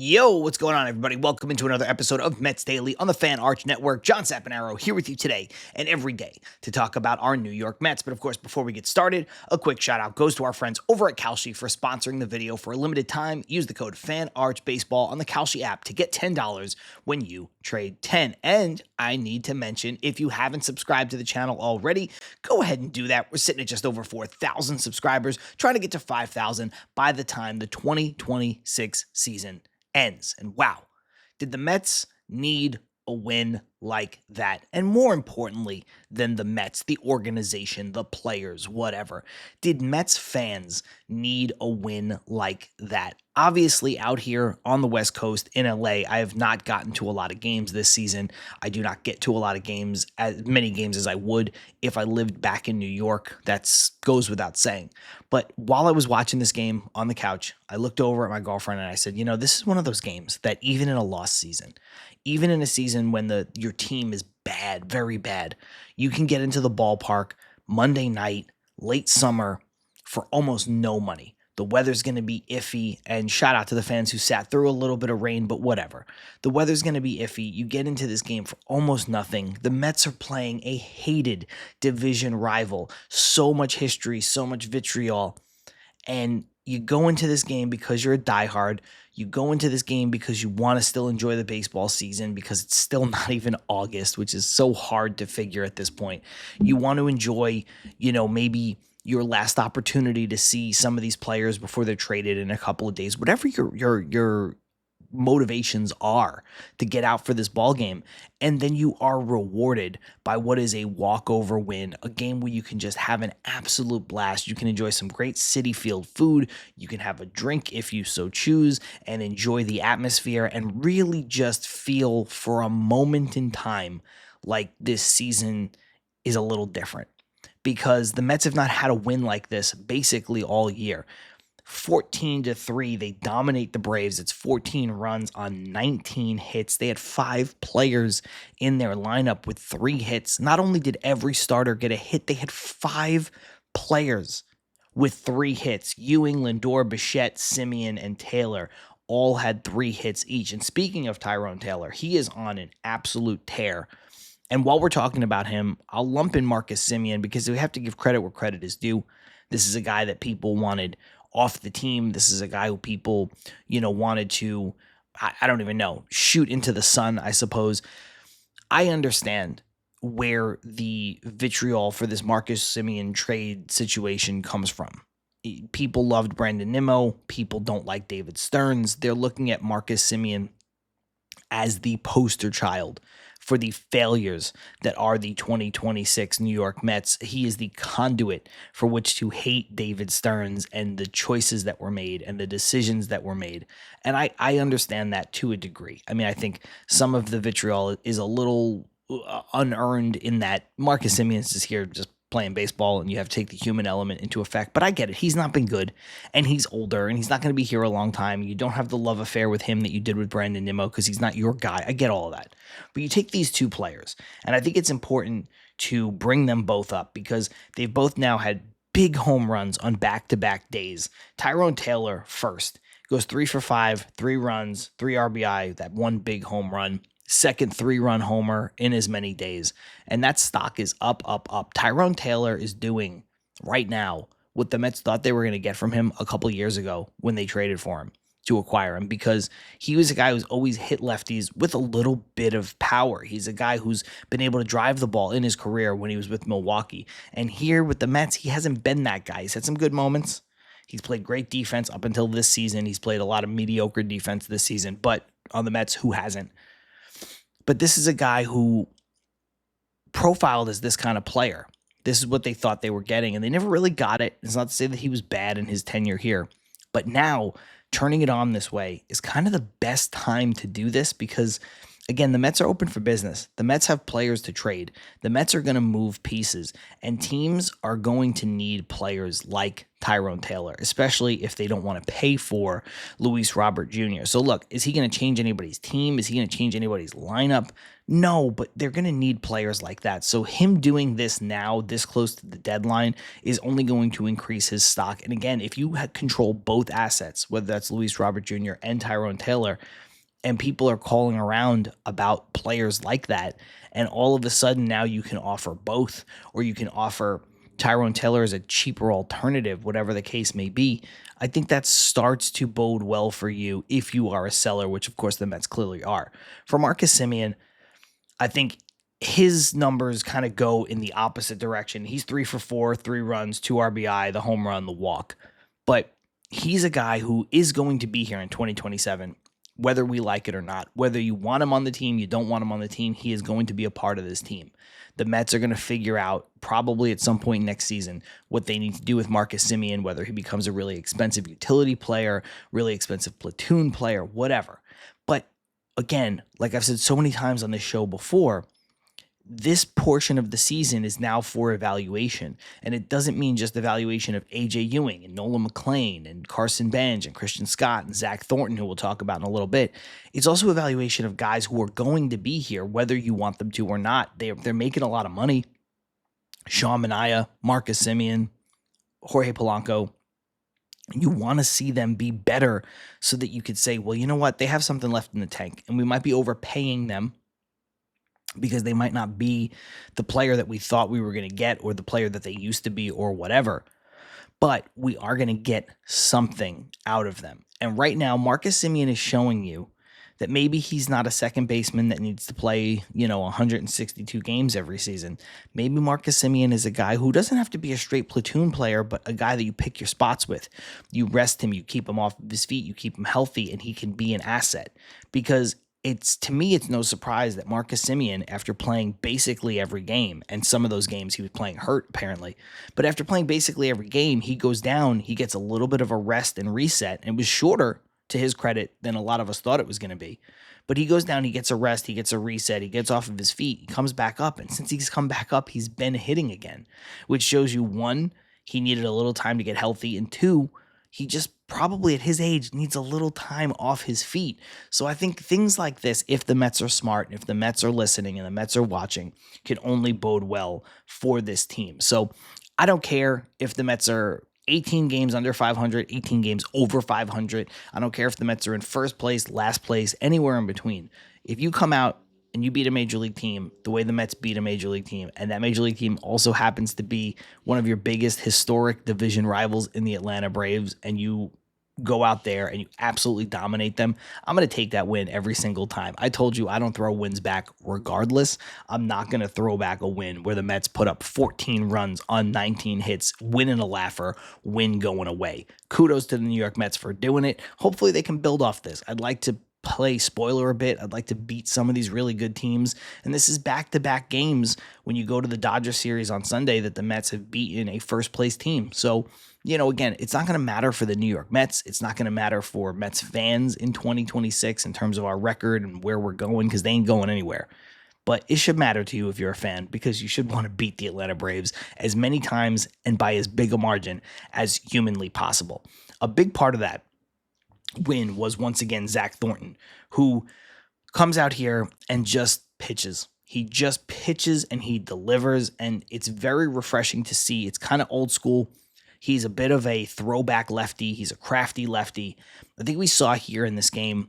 Yo, what's going on, everybody? Welcome into another episode of Mets Daily on the Fan Arch Network. John Saponaro here with you today and every day to talk about our New York Mets. But of course, before we get started, a quick shout out goes to our friends over at Kalshi for sponsoring the video for a limited time. Use the code FANARCHBASEBALL on the Kalshi app to get $10 when you trade 10. And I need to mention, if you haven't subscribed to the channel already, go ahead and do that. We're sitting at just over 4,000 subscribers, trying to get to 5,000 by the time the 2026 season ends. And wow, did the Mets need a win like that? And more importantly than the Mets, the organization, the players, whatever, did Mets fans need a win like that? Obviously, out here on the West Coast in LA, I have not gotten to a lot of games this season. I do not get to a lot of games, as many games as I would if I lived back in New York. That goes without saying. But while I was watching this game on the couch, I looked over at my girlfriend and I said, this is one of those games that even in a lost season, even in a season when your team is bad, very bad, you can get into the ballpark Monday night, late summer, for almost no money. The weather's going to be iffy, and shout out to the fans who sat through a little bit of rain, but whatever. The weather's going to be iffy. You get into this game for almost nothing. The Mets are playing a hated division rival. So much history, so much vitriol. And you go into this game because you're a diehard. You go into this game because you want to still enjoy the baseball season because it's still not even August, which is so hard to figure at this point. You want to enjoy, maybe your last opportunity to see some of these players before they're traded in a couple of days. Whatever your motivations are to get out for this ball game, and then you are rewarded by what is a walkover win, a game where you can just have an absolute blast. You can enjoy some great Citi Field food, you can have a drink if you so choose, and enjoy the atmosphere and really just feel for a moment in time like this season is a little different, because the Mets have not had a win like this basically all year. 14-3, they dominate the Braves. It's 14 runs on 19 hits. They had 5 players in their lineup with 3 hits. Not only did every starter get a hit, they had 5 players with 3 hits. Ewing, Lindor, Bichette, Simeon, and Taylor all had 3 hits each. And speaking of Tyrone Taylor, he is on an absolute tear. And while we're talking about him, I'll lump in Marcus Simeon because we have to give credit where credit is due. This is a guy that people wanted off the team. This is a guy who people, wanted to, I don't even know, shoot into the sun, I suppose. I understand where the vitriol for this Marcus Simeon trade situation comes from. People loved Brandon Nimmo. People don't like David Stearns. They're looking at Marcus Simeon as the poster child for the failures that are the 2026 New York Mets. He is the conduit for which to hate David Stearns and the choices that were made and the decisions that were made. And I understand that to a degree. I mean, I think some of the vitriol is a little unearned in that Marcus Simeon is here just playing baseball and you have to take the human element into effect. But I get it. He's not been good and he's older and he's not going to be here a long time. You don't have the love affair with him that you did with Brandon Nimmo because he's not your guy. I get all of that. But you take these 2 players, and I think it's important to bring them both up because they've both now had big home runs on back-to-back days. Tyrone Taylor first goes 3 for 5, 3 runs, 3 RBI, that one big home run. Second 3-run homer in as many days. And that stock is up, up, up. Tyrone Taylor is doing right now what the Mets thought they were going to get from him a couple years ago when they traded for him to acquire him, because he was a guy who's always hit lefties with a little bit of power. He's a guy who's been able to drive the ball in his career when he was with Milwaukee. And here with the Mets, he hasn't been that guy. He's had some good moments. He's played great defense up until this season. He's played a lot of mediocre defense this season, but on the Mets, who hasn't? But this is a guy who profiled as this kind of player. This is what they thought they were getting, and they never really got it. It's not to say that he was bad in his tenure here, but now turning it on this way is kind of the best time to do this, because again, the Mets are open for business. The Mets have players to trade. The Mets are going to move pieces, and teams are going to need players like Tyrone Taylor, especially if they don't want to pay for Luis Robert Jr. So look, is he going to change anybody's team? Is he going to change anybody's lineup? No, but they're going to need players like that. So him doing this now, this close to the deadline, is only going to increase his stock. And again, if you control both assets, whether that's Luis Robert Jr. and Tyrone Taylor, and people are calling around about players like that, and all of a sudden now you can offer both, or you can offer Tyrone Taylor as a cheaper alternative, whatever the case may be, I think that starts to bode well for you if you are a seller, which of course the Mets clearly are. For Marcus Semien, I think his numbers kind of go in the opposite direction. He's 3 for 4, 3 runs, 2 RBI, the home run, the walk. But he's a guy who is going to be here in 2027, whether we like it or not. Whether you want him on the team, you don't want him on the team, he is going to be a part of this team. The Mets are going to figure out probably at some point next season what they need to do with Marcus Semien, whether he becomes a really expensive utility player, really expensive platoon player, whatever. But again, like I've said so many times on this show before, this portion of the season is now for evaluation. And it doesn't mean just evaluation of AJ Ewing and Nolan McLean and Carson Bench and Christian Scott and Zach Thornton, who we'll talk about in a little bit. It's also evaluation of guys who are going to be here, whether you want them to or not. They're making a lot of money. Sean Manaea, Marcus Semien, Jorge Polanco. You want to see them be better so that you could say, well, you know what? They have something left in the tank, and we might be overpaying them because they might not be the player that we thought we were going to get, or the player that they used to be, or whatever. But we are going to get something out of them. And right now, Marcus Semien is showing you that maybe he's not a second baseman that needs to play, 162 games every season. Maybe Marcus Semien is a guy who doesn't have to be a straight platoon player, but a guy that you pick your spots with. You rest him, you keep him off of his feet, you keep him healthy, and he can be an asset. Because to me, it's no surprise that Marcus Semien, after playing basically every game, and some of those games he was playing hurt apparently, but after playing basically every game, he goes down, he gets a little bit of a rest and reset, and it was shorter, to his credit, than a lot of us thought it was going to be. But he goes down, he gets a rest, he gets a reset, he gets off of his feet, he comes back up, and since he's come back up, he's been hitting again, which shows you, one, he needed a little time to get healthy, and two, he just probably at his age needs a little time off his feet. So I think things like this, if the Mets are smart, and if the Mets are listening and the Mets are watching, can only bode well for this team. So I don't care if the Mets are 18 games under 500, 18 games over 500. I don't care if the Mets are in first place, last place, anywhere in between. If you come out and you beat a major league team the way the Mets beat a major league team, and that major league team also happens to be one of your biggest historic division rivals in the Atlanta Braves, and you go out there and you absolutely dominate them, I'm going to take that win every single time. I told you I don't throw wins back regardless. I'm not going to throw back a win where the Mets put up 14 runs on 19 hits, win in a laugher, win going away. Kudos to the New York Mets for doing it. Hopefully they can build off this. I'd like to play spoiler a bit. I'd like to beat some of these really good teams. And this is back-to-back games when you go to the Dodgers series on Sunday that the Mets have beaten a first-place team. So, again, it's not going to matter for the New York Mets. It's not going to matter for Mets fans in 2026 in terms of our record and where we're going, because they ain't going anywhere. But it should matter to you if you're a fan, because you should want to beat the Atlanta Braves as many times and by as big a margin as humanly possible. A big part of that win was once again Zach Thornton, who comes out here and just pitches. He just pitches and he delivers, and it's very refreshing to see. It's kind of old school. He's a bit of a throwback lefty. He's a crafty lefty. I think we saw here in this game,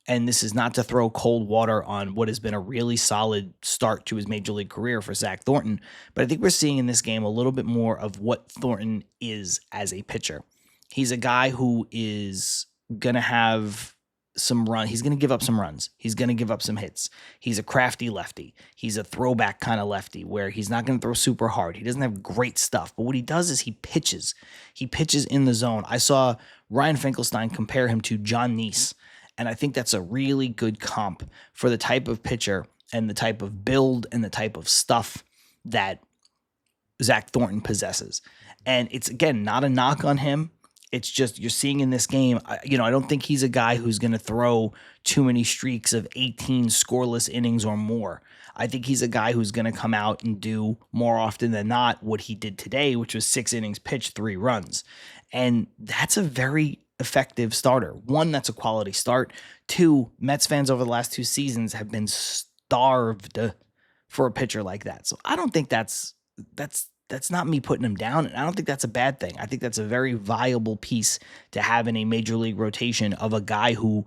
and this is not to throw cold water on what has been a really solid start to his major league career for Zach Thornton, but I think we're seeing in this game a little bit more of what Thornton is as a pitcher. He's a guy who is going to have some run. He's going to give up some runs. He's going to give up some hits. He's a crafty lefty. He's a throwback kind of lefty where he's not going to throw super hard. He doesn't have great stuff, but what he does is he pitches. He pitches in the zone. I saw Ryan Finkelstein compare him to John Neese, and I think that's a really good comp for the type of pitcher and the type of build and the type of stuff that Zach Thornton possesses. And it's, again, not a knock on him. It's just you're seeing in this game, I don't think he's a guy who's going to throw too many streaks of 18 scoreless innings or more. I think he's a guy who's going to come out and do more often than not what he did today, which was 6 innings pitched, 3 runs. And that's a very effective starter. One, that's a quality start. Two, Mets fans over the last 2 seasons have been starved for a pitcher like that. So I don't think that's not me putting him down. And I don't think that's a bad thing. I think that's a very viable piece to have in a major league rotation of a guy who,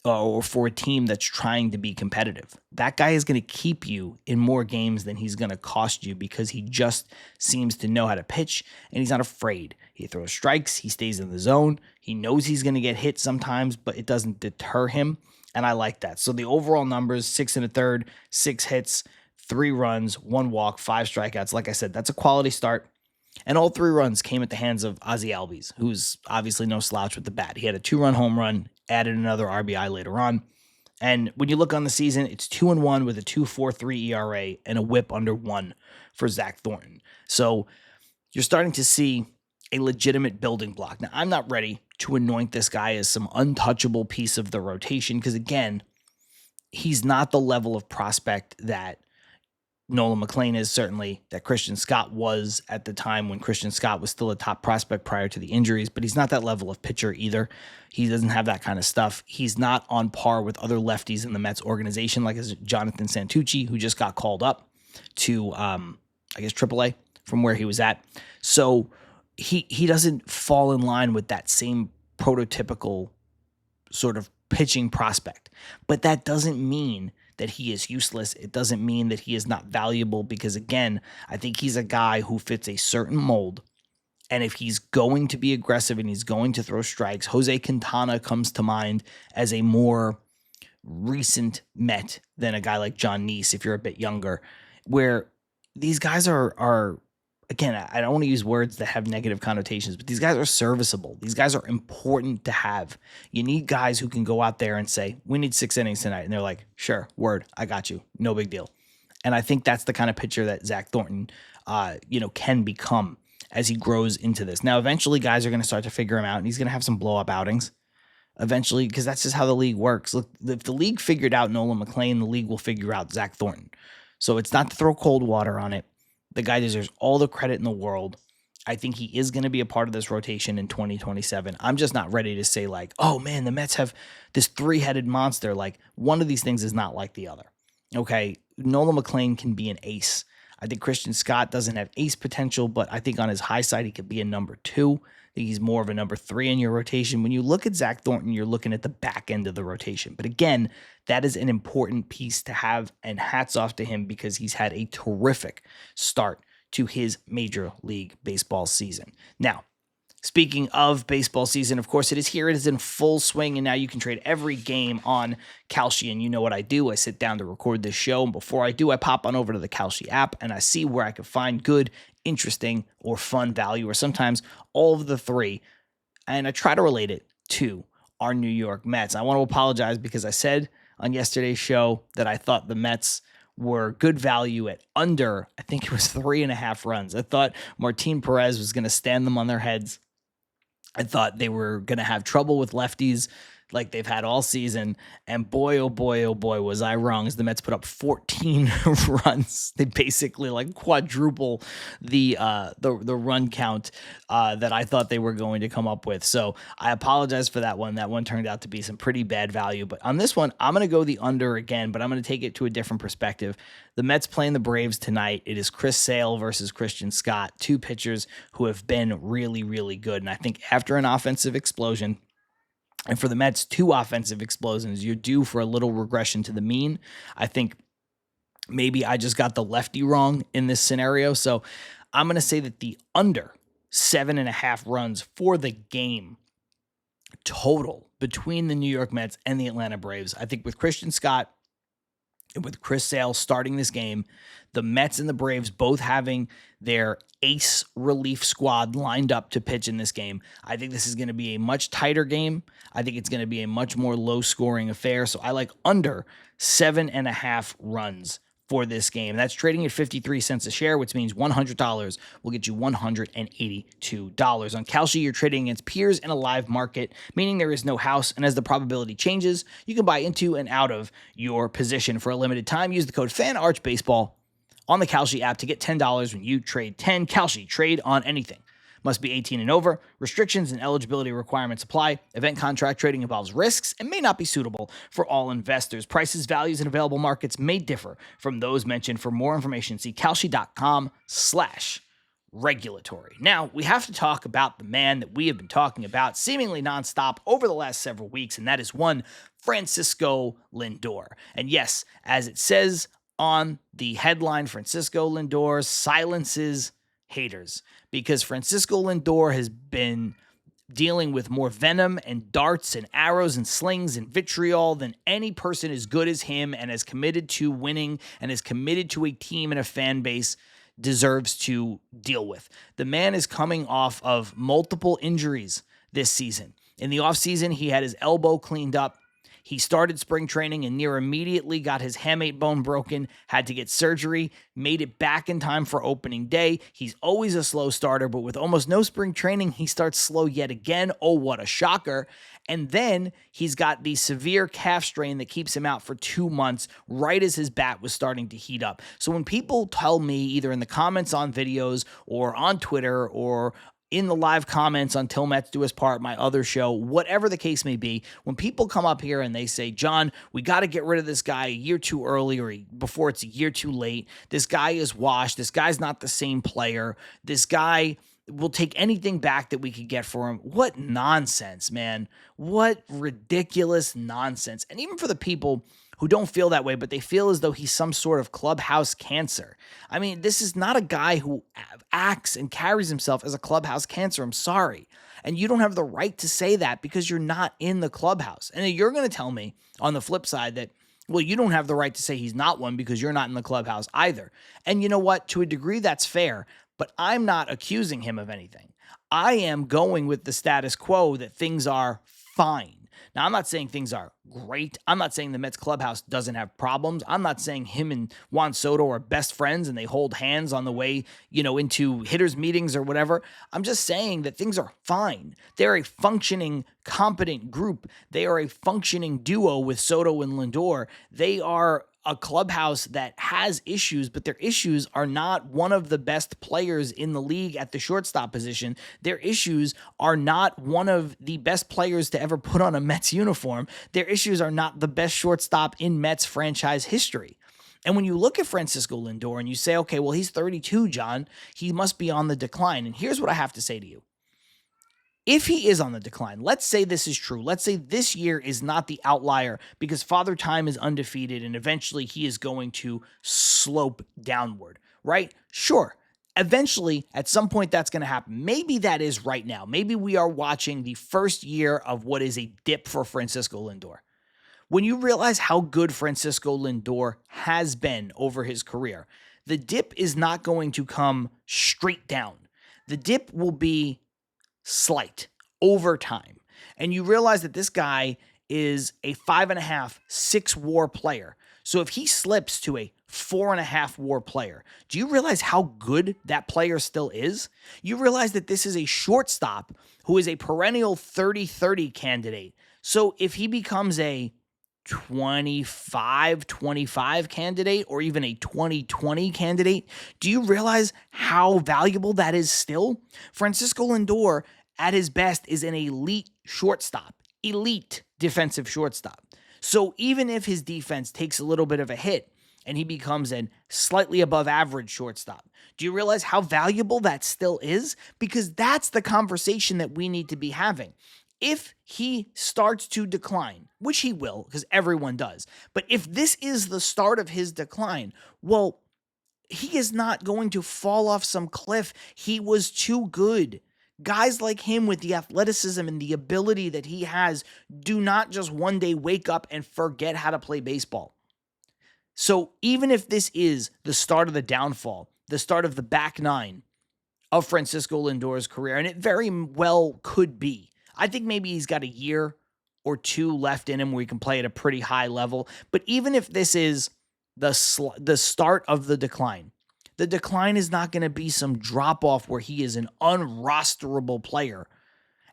or for a team that's trying to be competitive. That guy is going to keep you in more games than he's going to cost you because he just seems to know how to pitch and he's not afraid. He throws strikes. He stays in the zone. He knows he's going to get hit sometimes, but it doesn't deter him. And I like that. So the overall numbers, 6 1/3, 6 hits, 3 runs, 1 walk, 5 strikeouts. Like I said, that's a quality start. And all 3 runs came at the hands of Ozzie Albies, who's obviously no slouch with the bat. He had a 2-run home run, added another RBI later on. And when you look on the season, it's 2-1 with a 2.43 ERA and a whip under 1 for Zach Thornton. So you're starting to see a legitimate building block. Now, I'm not ready to anoint this guy as some untouchable piece of the rotation because, again, he's not the level of prospect that Nolan McLean is, certainly that Christian Scott was at the time when Christian Scott was still a top prospect prior to the injuries, but he's not that level of pitcher either. He doesn't have that kind of stuff. He's not on par with other lefties in the Mets organization, like as Jonathan Santucci, who just got called up to, AAA from where he was at. So he doesn't fall in line with that same prototypical sort of pitching prospect. But that doesn't mean that he is useless. It doesn't mean that he is not valuable because, again, I think he's a guy who fits a certain mold. And if he's going to be aggressive and he's going to throw strikes, Jose Quintana comes to mind as a more recent Met than a guy like John Neese, if you're a bit younger, where these guys are again, I don't want to use words that have negative connotations, but these guys are serviceable. These guys are important to have. You need guys who can go out there and say, we need 6 innings tonight. And they're like, sure, word, I got you. No big deal. And I think that's the kind of pitcher that Zach Thornton, can become as he grows into this. Now, eventually guys are going to start to figure him out and he's going to have some blow up outings eventually, because that's just how the league works. Look, if the league figured out Nolan McLean, the league will figure out Zach Thornton. So it's not to throw cold water on it. The guy deserves all the credit in the world. I think he is going to be a part of this rotation in 2027. I'm just not ready to say like, oh man, the Mets have this 3-headed monster. Like one of these things is not like the other. Okay. Nolan McLean can be an ace. I think Christian Scott doesn't have ace potential, but I think on his high side, he could be a number 2. I think he's more of a number 3 in your rotation. When you look at Zach Thornton, you're looking at the back end of the rotation. But again, that is an important piece to have, and hats off to him because he's had a terrific start to his Major League Baseball season. Now, speaking of baseball season, of course, it is here. It is in full swing, and now you can trade every game on Kalshi. And you know what I do. I sit down to record this show, and before I do, I pop on over to the Kalshi app, and I see where I can find good, interesting, or fun value, or sometimes all of the 3, and I try to relate it to our New York Mets. I want to apologize because I said on yesterday's show that I thought the Mets were good value at under, I think it was 3.5 runs. I thought Martin Perez was going to stand them on their heads. I thought they were going to have trouble with lefties like they've had all season. And boy, oh boy, was I wrong as the Mets put up 14 runs. They basically like quadruple the run count that I thought they were going to come up with. So I apologize for that one. That one turned out to be some pretty bad value. But on this one, I'm going to go the under again, but I'm going to take it to a different perspective. The Mets playing the Braves tonight. It is Chris Sale versus Christian Scott, 2 pitchers who have been really, really good. And I think after an offensive explosion, and for the Mets, 2 offensive explosions, you're due for a little regression to the mean. I think maybe I just got the lefty wrong in this scenario. So I'm going to say that the under 7.5 runs for the game total between the New York Mets and the Atlanta Braves. I think with Christian Scott and with Chris Sale starting this game, the Mets and the Braves both having their ace relief squad lined up to pitch in this game, I think this is going to be a much tighter game. I think it's going to be a much more low-scoring affair. So I like under 7.5 runs for this game. That's trading at 53 cents a share, which means $100 will get you $182. On Kalshi, you're trading against peers in a live market, meaning there is no house, and as the probability changes, you can buy into and out of your position. For a limited time, use the code FANARCHBASEBALL on the Kalshi app to get $10 when you trade 10 Kalshi. Trade on anything. Must be 18 and over. Restrictions and eligibility requirements apply. Event contract trading involves risks and may not be suitable for all investors. Prices, values, and available markets may differ from those mentioned. For more information, see kalshi.com/regulatory. Now, we have to talk about the man that we have been talking about seemingly nonstop over the last several weeks, and that is one Francisco Lindor. And yes, as it says on the headline, Francisco Lindor silences haters, because Francisco Lindor has been dealing with more venom and darts and arrows and slings and vitriol than any person as good as him and as committed to winning and as committed to a team and a fan base deserves to deal with. The man is coming off of multiple injuries this season. In the offseason, he had his elbow cleaned up. He started spring training and near immediately got his hamate bone broken, had to get surgery, made it back in time for opening day. He's always a slow starter, but with almost no spring training, he starts slow yet again. Oh, what a shocker. And then he's got the severe calf strain that keeps him out for 2 months, right as his bat was starting to heat up. So when people tell me, either in the comments on videos or on Twitter or in the live comments on Till Mets Do Us Part, my other show, whatever the case may be, when people come up here and they say, John, we got to get rid of this guy a year too early or before it's a year too late. This guy is washed. This guy's not the same player. This guy will take anything back that we could get for him. What nonsense, man. What ridiculous nonsense. And even for the people who don't feel that way, but they feel as though he's some sort of clubhouse cancer. I mean, this is not a guy who acts and carries himself as a clubhouse cancer. I'm sorry. And you don't have the right to say that because you're not in the clubhouse. And you're going to tell me on the flip side that, well, you don't have the right to say he's not one because you're not in the clubhouse either. And you know what? To a degree, that's fair, but I'm not accusing him of anything. I am going with the status quo that things are fine. Now, I'm not saying things are great. I'm not saying the Mets clubhouse doesn't have problems. I'm not saying him and Juan Soto are best friends and they hold hands on the way, into hitters meetings or whatever. I'm just saying that things are fine. They're a functioning, competent group. They are a functioning duo with Soto and Lindor. They are a clubhouse that has issues, but their issues are not one of the best players in the league at the shortstop position. Their issues are not one of the best players to ever put on a Mets uniform. Their issues are not the best shortstop in Mets franchise history. And when you look at Francisco Lindor and you say, okay, well, he's 32, John, he must be on the decline. And here's what I have to say to you. If he is on the decline, let's say this is true. Let's say this year is not the outlier because Father Time is undefeated and eventually he is going to slope downward, right? Sure. Eventually, at some point, that's going to happen. Maybe that is right now. Maybe we are watching the first year of what is a dip for Francisco Lindor. When you realize how good Francisco Lindor has been over his career, the dip is not going to come straight down. The dip will be slight over time. And you realize that this guy is a 5.5, 6 WAR player. So if he slips to a 4.5 WAR player, do you realize how good that player still is? You realize that this is a shortstop who is a perennial 30-30 candidate. So if he becomes a 25-25 candidate or even a 20-20 candidate, do you realize how valuable that is still? Francisco Lindor at his best is an elite shortstop, elite defensive shortstop. So even if his defense takes a little bit of a hit and he becomes a slightly above average shortstop, do you realize how valuable that still is? Because that's the conversation that we need to be having. If he starts to decline, which he will, because everyone does, but if this is the start of his decline, well, he is not going to fall off some cliff. He was too good. Guys like him with the athleticism and the ability that he has do not just one day wake up and forget how to play baseball. So even if this is the start of the downfall, the start of the back nine of Francisco Lindor's career, and it very well could be, I think maybe he's got a year or two left in him where he can play at a pretty high level. But even if this is the start of the decline. The decline is not going to be some drop off where he is an unrosterable player.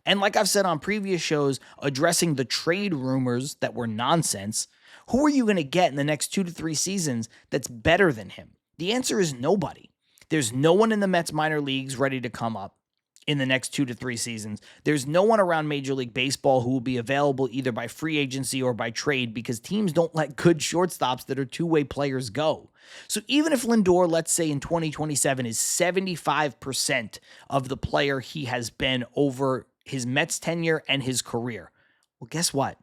And like I've said on previous shows, addressing the trade rumors that were nonsense, who are you going to get in the next 2 to 3 seasons that's better than him? The answer is nobody. There's no one in the Mets minor leagues ready to come up in the next 2 to 3 seasons. There's no one around Major League Baseball who will be available either by free agency or by trade because teams don't let good shortstops that are two-way players go. So even if Lindor, let's say in 2027, is 75% of the player he has been over his Mets tenure and his career, well, guess what?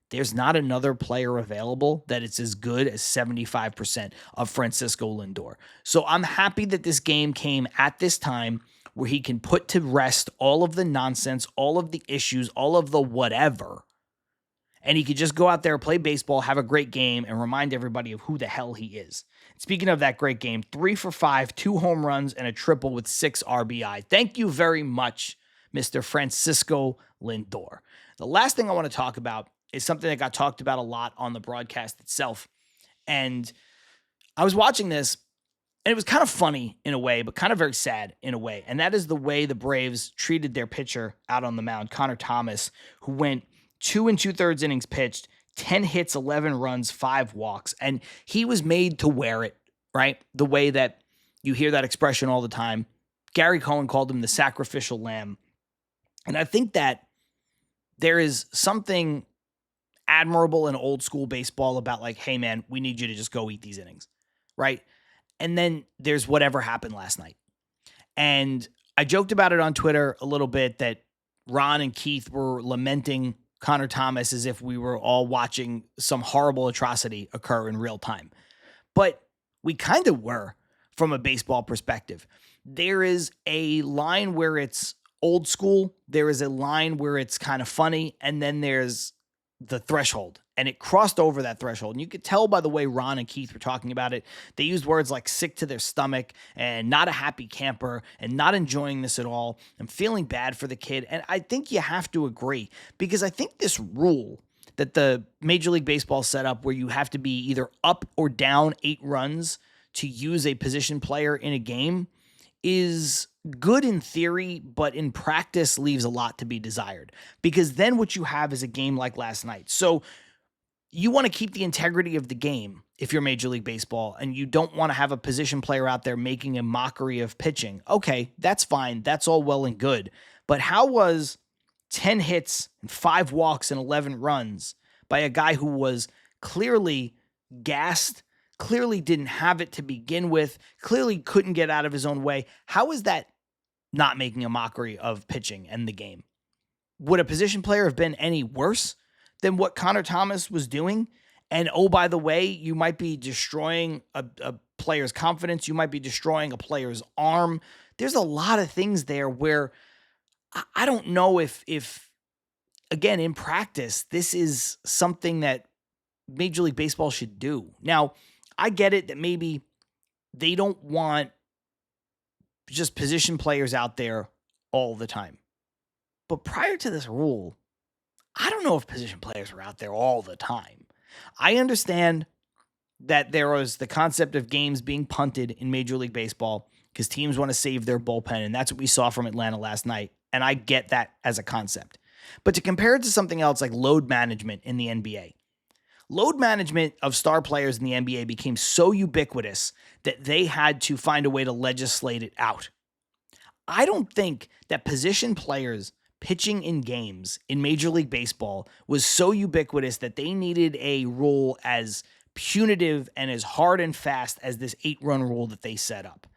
There's not another player available that is as good as 75% of Francisco Lindor. So I'm happy that this game came at this time where he can put to rest all of the nonsense, all of the issues, all of the whatever. And he could just go out there, play baseball, have a great game, and remind everybody of who the hell he is. Speaking of that great game, 3 for 5, 2 home runs, and a triple with 6 RBI. Thank you very much, Mr. Francisco Lindor. The last thing I want to talk about is something that got talked about a lot on the broadcast itself. And I was watching this, and it was kind of funny in a way, but kind of very sad in a way. And that is the way the Braves treated their pitcher out on the mound, Connor Thomas, who went 2 2/3 innings pitched, 10 hits, 11 runs, 5 walks. And he was made to wear it, right? The way that you hear that expression all the time. Gary Cohen called him the sacrificial lamb. And I think that there is something admirable in old school baseball about like, hey man, we need you to just go eat these innings, right? And then there's whatever happened last night. And I joked about it on Twitter a little bit that Ron and Keith were lamenting Connor Thomas as if we were all watching some horrible atrocity occur in real time. But we kind of were from a baseball perspective. There is a line where it's old school. There is a line where it's kind of funny. And then there's the threshold. And it crossed over that threshold. And you could tell by the way Ron and Keith were talking about it. They used words like sick to their stomach and not a happy camper and not enjoying this at all. And feeling bad for the kid. And I think you have to agree because I think this rule that the Major League Baseball set up where you have to be either up or down 8 runs to use a position player in a game is good in theory, but in practice leaves a lot to be desired. Because then what you have is a game like last night. So you want to keep the integrity of the game if you're Major League Baseball and you don't want to have a position player out there making a mockery of pitching. Okay, that's fine. That's all well and good. But how was 10 hits and 5 walks and 11 runs by a guy who was clearly gassed, clearly didn't have it to begin with, clearly couldn't get out of his own way? How is that not making a mockery of pitching and the game? Would a position player have been any worse than what Connor Thomas was doing? And oh, by the way, you might be destroying a player's confidence. You might be destroying a player's arm. There's a lot of things there where I don't know if again, in practice, this is something that Major League Baseball should do. Now, I get it that maybe they don't want just position players out there all the time. But prior to this rule, I don't know if position players were out there all the time. I understand that there was the concept of games being punted in Major League Baseball because teams want to save their bullpen, and that's what we saw from Atlanta last night, and I get that as a concept. But to compare it to something else like load management in the NBA, load management of star players in the NBA became so ubiquitous that they had to find a way to legislate it out. I don't think that position players pitching in games in Major League Baseball was so ubiquitous that they needed a rule as punitive and as hard and fast as this 8-run rule that they set up.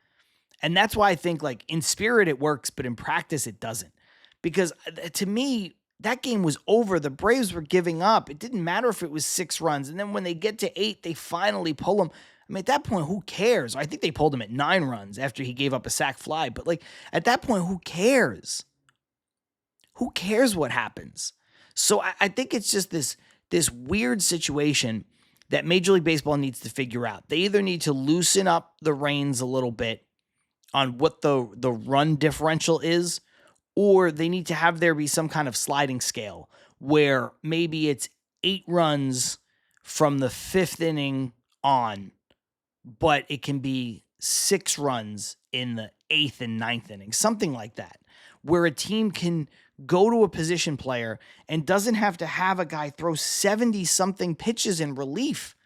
And that's why I think like in spirit it works, but in practice it doesn't. Because to me, that game was over. The Braves were giving up. It didn't matter if it was 6 runs. And then when they get to 8, they finally pull them. I mean, at that point, who cares? I think they pulled him at 9 runs after he gave up a sac fly. But like at that point, who cares? Who cares what happens? So I think it's just this weird situation that Major League Baseball needs to figure out. They either need to loosen up the reins a little bit on what the run differential is, or they need to have there be some kind of sliding scale where maybe it's 8 runs from the 5th inning on, but it can be 6 runs in the 8th and ninth inning, something like that, where a team can go to a position player and doesn't have to have a guy throw 70 something pitches in relief.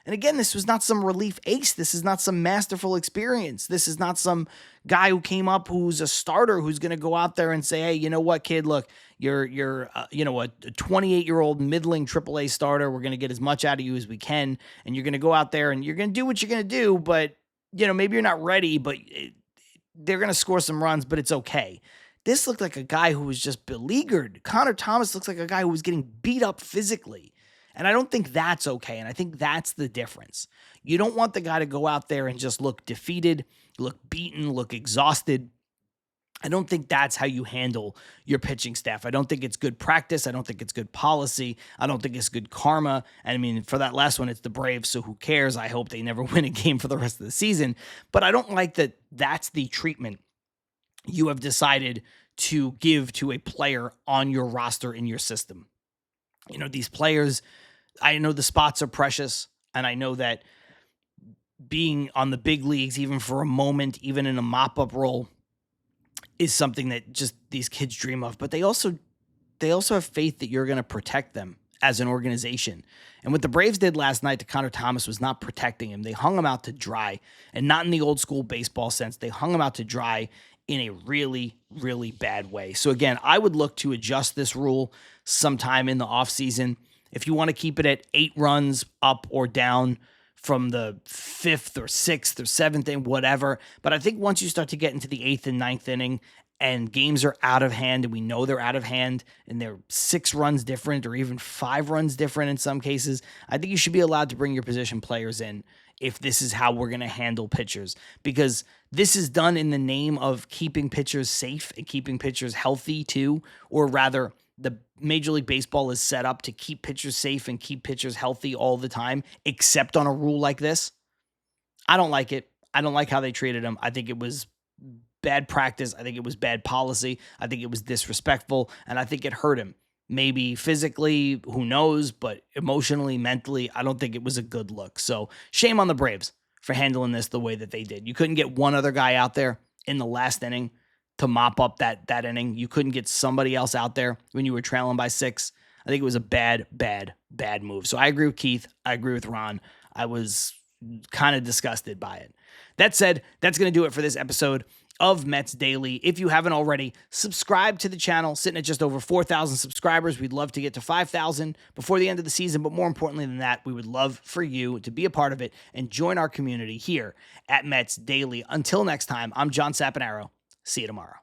And again, this was not some relief ace. This is not some masterful experience. This is not some guy who came up who's a starter who's going to go out there and say, "Hey, you know what, kid? Look, you're a 28-year-old middling AAA starter. We're going to get as much out of you as we can, and you're going to go out there and you're going to do what you're going to do. But maybe you're not ready, but they're going to score some runs, but it's okay." This looked like a guy who was just beleaguered. Connor Thomas looks like a guy who was getting beat up physically. And I don't think that's okay. And I think that's the difference. You don't want the guy to go out there and just look defeated, look beaten, look exhausted. I don't think that's how you handle your pitching staff. I don't think it's good practice. I don't think it's good policy. I don't think it's good karma. And I mean, for that last one, it's the Braves, so who cares? I hope they never win a game for the rest of the season. But I don't like that that's the treatment you have decided to give to a player on your roster in your system. These players, I know the spots are precious, and I know that being on the big leagues, even for a moment, even in a mop-up role, is something that just these kids dream of. But they also have faith that you're going to protect them as an organization. And what the Braves did last night to Connor Thomas was not protecting him. They hung him out to dry, and not in the old school baseball sense. They hung him out to dry in a really, really bad way. So again, I would look to adjust this rule sometime in the offseason. If you want to keep it at 8 runs up or down from the 5th or 6th or 7th inning, whatever. But I think once you start to get into the 8th and ninth inning and games are out of hand, and we know they're out of hand, and they're 6 runs different or even 5 runs different in some cases, I think you should be allowed to bring your position players in if this is how we're going to handle pitchers, because this is done in the name of keeping pitchers safe and keeping pitchers healthy too, or rather the Major League Baseball is set up to keep pitchers safe and keep pitchers healthy all the time, except on a rule like this. I don't like it. I don't like how they treated him. I think it was bad practice. I think it was bad policy. I think it was disrespectful, and I think it hurt him. Maybe physically, who knows, but emotionally, mentally, I don't think it was a good look. So shame on the Braves for handling this the way that they did. You couldn't get one other guy out there in the last inning to mop up that inning. You couldn't get somebody else out there when you were trailing by 6. I think it was a bad move. So I agree with Keith. I agree with Ron. I was kind of disgusted by it. That said, that's going to do it for this episode of Mets Daily. If you haven't already, subscribe to the channel, sitting at just over 4,000 subscribers. We'd love to get to 5,000 before the end of the season, but more importantly than that, we would love for you to be a part of it and join our community here at Mets Daily. Until next time, I'm John Saponaro. See you tomorrow.